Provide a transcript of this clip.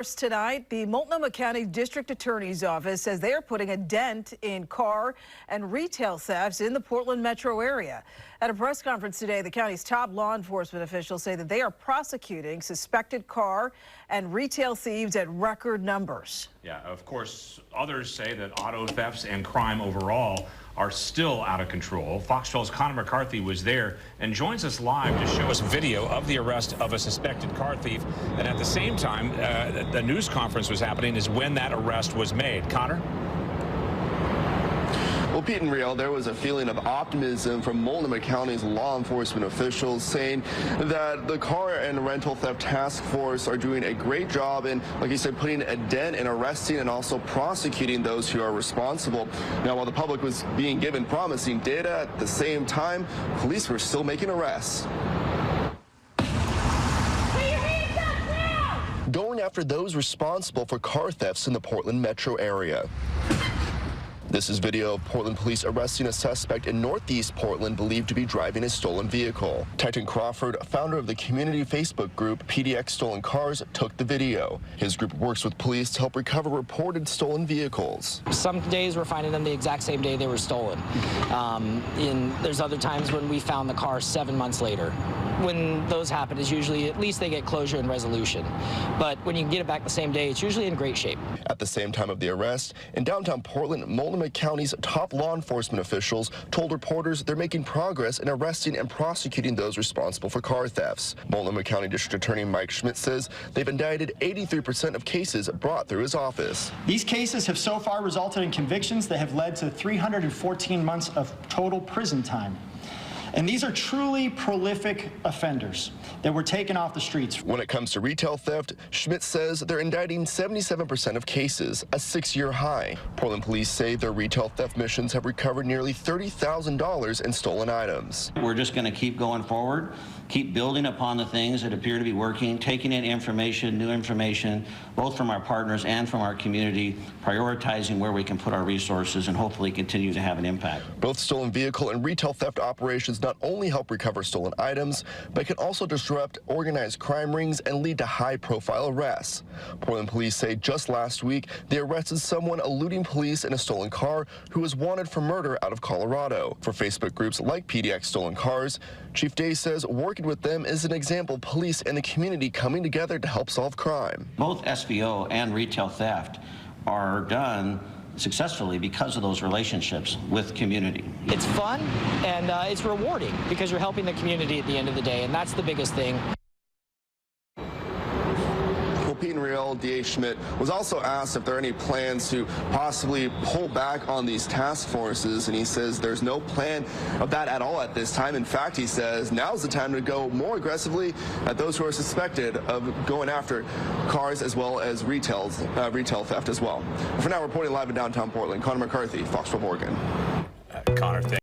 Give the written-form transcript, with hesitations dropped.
Tonight, the Multnomah County District Attorney's Office says they are putting a dent in car and retail thefts in the Portland metro area. At a press conference today, the county's top law enforcement officials say that they are prosecuting suspected car and retail thieves at record numbers. Yeah, of course, others say that auto thefts and crime overall are still out of control. Fox 12's Connor McCarthy was there and joins us live to show us video of the arrest of a suspected car thief. And at the same time, the news conference was happening is when that arrest was made. Connor? Well, Pete and Riel, there was a feeling of optimism from Multnomah County's law enforcement officials saying that the car and rental theft task force are doing a great job in, like you said, putting a dent in arresting and also prosecuting those who are responsible. Now, while the public was being given promising data, at the same time, police were still making arrests. Going after those responsible for car thefts in the Portland metro area. This is video of Portland police arresting a suspect in Northeast Portland believed to be driving a stolen vehicle. Titan Crawford, founder of the community Facebook group PDX Stolen Cars, took the video. His group works with police to help recover reported stolen vehicles. Some days we're finding them the exact same day they were stolen. There's other times when we found the car 7 months later. When those happen, is usually at least they get closure and resolution. But when you can get it back the same day, it's usually in great shape. At the same time of the arrest, in downtown Portland, Multnomah County's top law enforcement officials told reporters they're making progress in arresting and prosecuting those responsible for car thefts. Multnomah County District Attorney Mike Schmidt says they've indicted 83% of cases brought through his office. These cases have so far resulted in convictions that have led to 314 months of total prison time. And these are truly prolific offenders that were taken off the streets. When it comes to retail theft, Schmidt says they're indicting 77% of cases, a 6-year high. Portland police say their retail theft missions have recovered nearly $30,000 in stolen items. We're just going to keep going forward, keep building upon the things that appear to be working, taking in information, new information, both from our partners and from our community, prioritizing where we can put our resources and hopefully continue to have an impact. Both stolen vehicle and retail theft operations not only help recover stolen items, but can also disrupt organized crime rings and lead to high-profile arrests. Portland police say just last week they arrested someone eluding police in a stolen car who was wanted for murder out of Colorado. For Facebook groups like PDX Stolen Cars, Chief Day says working with them is an example of police and the community coming together to help solve crime. Both SVO and retail theft are done successfully because of those relationships with community. It's fun and it's rewarding because you're helping the community at the end of the day, and that's the biggest thing. Pete and Riel, DA Schmidt was also asked if there are any plans to possibly pull back on these task forces, and he says there's no plan of that at all at this time. In fact, he says now's the time to go more aggressively at those who are suspected of going after cars as well as retail theft as well. For now, reporting live in downtown Portland, Connor McCarthy, Fox 12 Oregon. Connor,